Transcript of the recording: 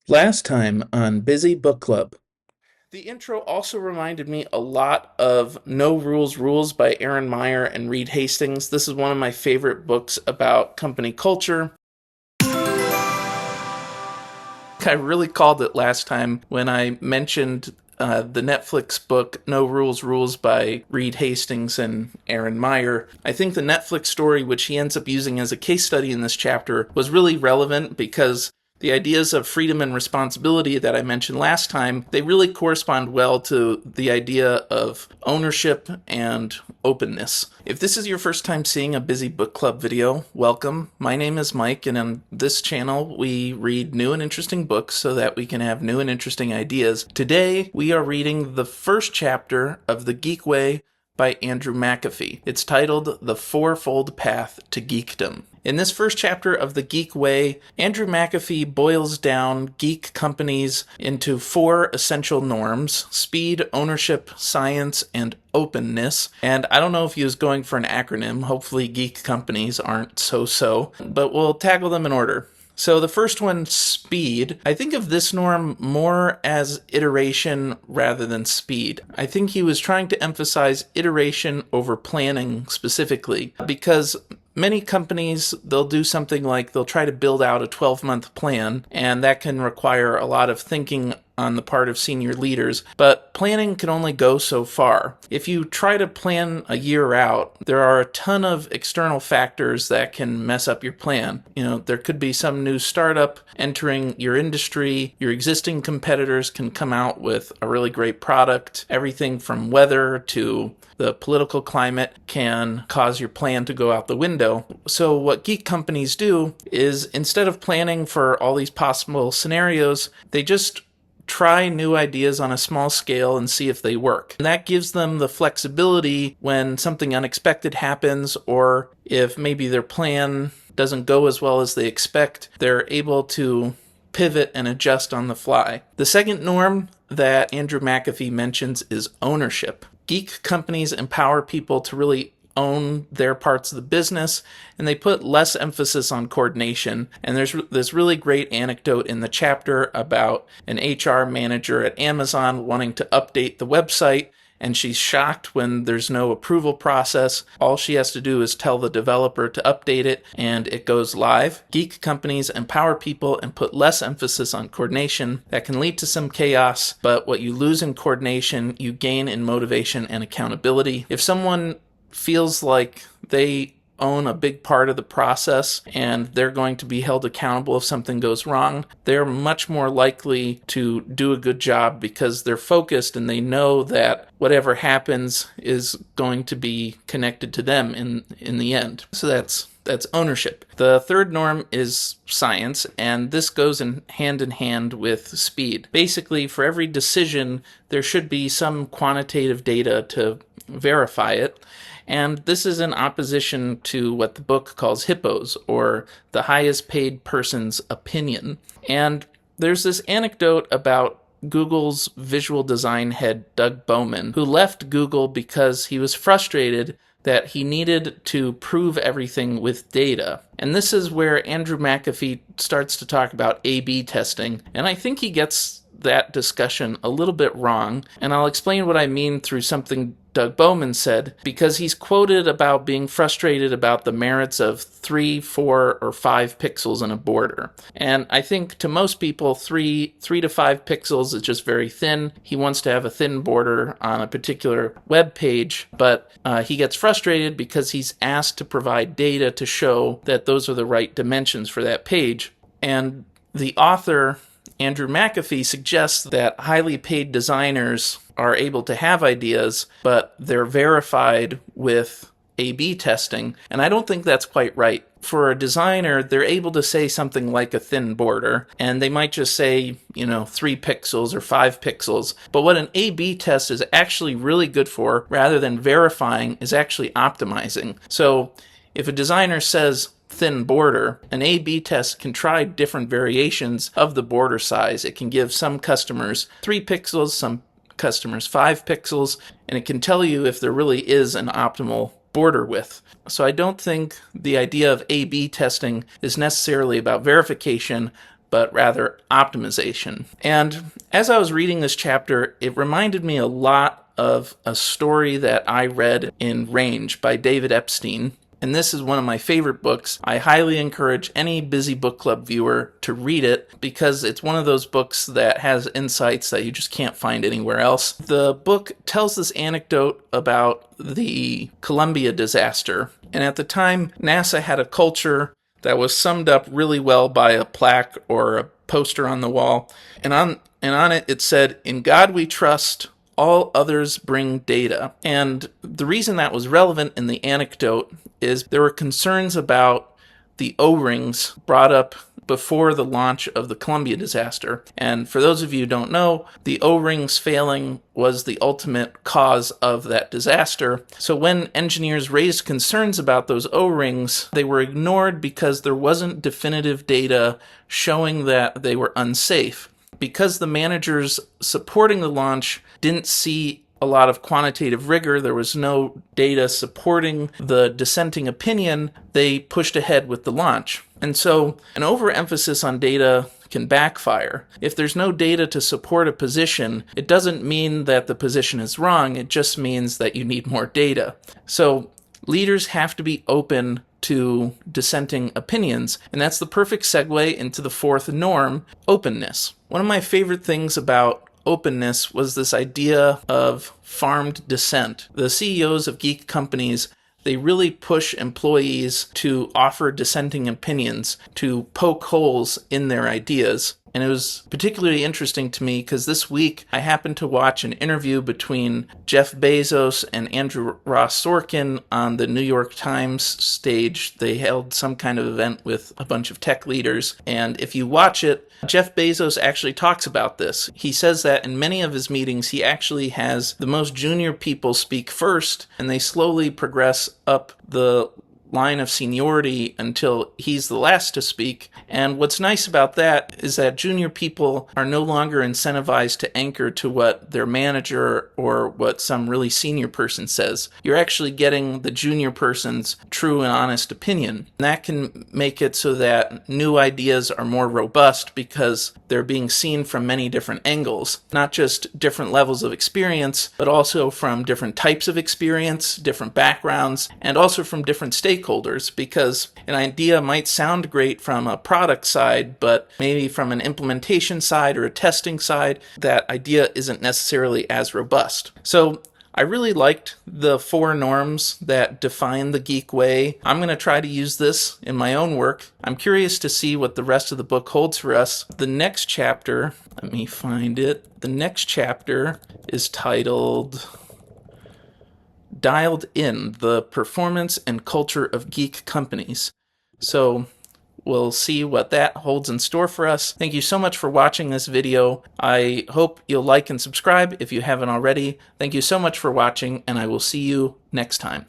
Last time on Busy Book Club. The intro also reminded me a lot of No Rules Rules by Aaron Meyer and Reed Hastings. This is one of my favorite books about company culture. I really called it last time when I mentioned the Netflix book No Rules Rules by Reed Hastings and Aaron Meyer. I think the Netflix story, which he ends up using as a case study in this chapter, was really relevant because the ideas of freedom and responsibility that I mentioned last time, they really correspond well to the idea of ownership and openness. If this is your first time seeing a Busy Book Club video, welcome. My name is Mike, and on this channel, we read new and interesting books so that we can have new and interesting ideas. Today, we are reading the first chapter of The Geek Way by Andrew McAfee. It's titled The Fourfold Path to Geekdom. In this first chapter of The Geek Way, Andrew McAfee boils down geek companies into four essential norms: speed, ownership, science, and openness. And I don't know if he was going for an acronym. Hopefully geek companies aren't so-so, but we'll tackle them in order. So the first one, speed. I think of this norm more as iteration rather than speed. I think he was trying to emphasize iteration over planning specifically, because many companies, they'll do something like they'll try to build out a 12-month plan, and that can require a lot of thinking on the part of senior leaders, but planning can only go so far. If you try to plan a year out, there are a ton of external factors that can mess up your plan. There could be some new startup entering your industry, your existing competitors can come out with a really great product, everything from weather to the political climate can cause your plan to go out the window. So what geek companies do is, instead of planning for all these possible scenarios, they just try new ideas on a small scale and see if they work. And that gives them the flexibility when something unexpected happens, or if maybe their plan doesn't go as well as they expect, they're able to pivot and adjust on the fly. The second norm that Andrew McAfee mentions is ownership. Geek companies empower people to really own their parts of the business, and they put less emphasis on coordination. And there's this really great anecdote in the chapter about an HR manager at Amazon wanting to update the website, and she's shocked when there's no approval process. All she has to do is tell the developer to update it, and it goes live. Geek companies empower people and put less emphasis on coordination. That can lead to some chaos, but what you lose in coordination, you gain in motivation and accountability. If someone feels like they own a big part of the process and they're going to be held accountable if something goes wrong, they're much more likely to do a good job because they're focused and they know that whatever happens is going to be connected to them in the end. So that's ownership. The third norm is science, and this goes in hand with speed. Basically, for every decision, there should be some quantitative data to verify it. And this is in opposition to what the book calls hippos, or the highest paid person's opinion. And there's this anecdote about Google's visual design head, Doug Bowman, who left Google because he was frustrated that he needed to prove everything with data. And this is where Andrew McAfee starts to talk about A/B testing. And I think he gets that discussion a little bit wrong. And I'll explain what I mean through something Doug Bowman said, because he's quoted about being frustrated about the merits of 3, 4, or 5 pixels in a border. And I think to most people, 3 to 5 pixels is just very thin. He wants to have a thin border on a particular web page, but he gets frustrated because he's asked to provide data to show that those are the right dimensions for that page. And the author, Andrew McAfee, suggests that highly paid designers are able to have ideas, but they're verified with A/B testing, and I don't think that's quite right. For a designer, they're able to say something like a thin border, and they might just say, 3 pixels or 5 pixels. But what an A/B test is actually really good for, rather than verifying, is actually optimizing. So if a designer says thin border, an A/B test can try different variations of the border size. It can give some customers 3 pixels, some customers 5 pixels, and it can tell you if there really is an optimal border width. So I don't think the idea of A/B testing is necessarily about verification, but rather optimization. And as I was reading this chapter, it reminded me a lot of a story that I read in Range by David Epstein. And this is one of my favorite books. I highly encourage any busy book club viewer to read it because it's one of those books that has insights that you just can't find anywhere else. The book tells this anecdote about the Columbia disaster. And at the time, NASA had a culture that was summed up really well by a plaque or a poster on the wall. And on it, it said, "In God we trust, all others bring data." And the reason that was relevant in the anecdote is there were concerns about the O-rings brought up before the launch of the Columbia disaster. And for those of you who don't know, the O-rings failing was the ultimate cause of that disaster. So when engineers raised concerns about those O-rings, they were ignored because there wasn't definitive data showing that they were unsafe. Because the managers supporting the launch didn't see a lot of quantitative rigor, there was no data supporting the dissenting opinion, they pushed ahead with the launch. And so an overemphasis on data can backfire. If there's no data to support a position, it doesn't mean that the position is wrong, it just means that you need more data. So leaders have to be open to dissenting opinions, and that's the perfect segue into the fourth norm, openness. One of my favorite things about openness was this idea of farmed dissent. The CEOs of geek companies, they really push employees to offer dissenting opinions, to poke holes in their ideas. And it was particularly interesting to me because this week I happened to watch an interview between Jeff Bezos and Andrew Ross Sorkin on the New York Times stage. They held some kind of event with a bunch of tech leaders. And if you watch it, Jeff Bezos actually talks about this. He says that in many of his meetings, he actually has the most junior people speak first, and they slowly progress up the line of seniority until he's the last to speak. And what's nice about that is that junior people are no longer incentivized to anchor to what their manager or what some really senior person says. You're actually getting the junior person's true and honest opinion. And that can make it so that new ideas are more robust because they're being seen from many different angles, not just different levels of experience, but also from different types of experience, different backgrounds, and also from different stakeholders, because an idea might sound great from a product side, but maybe from an implementation side or a testing side, that idea isn't necessarily as robust. So I really liked the four norms that define the geek way. I'm going to try to use this in my own work. I'm curious to see what the rest of the book holds for us. The next chapter, let me find it. The next chapter is titled Dialed In, the Performance and Culture of Geek Companies. So we'll see what that holds in store for us. Thank you so much for watching this video. I hope you'll like and subscribe if you haven't already. Thank you so much for watching, and I will see you next time.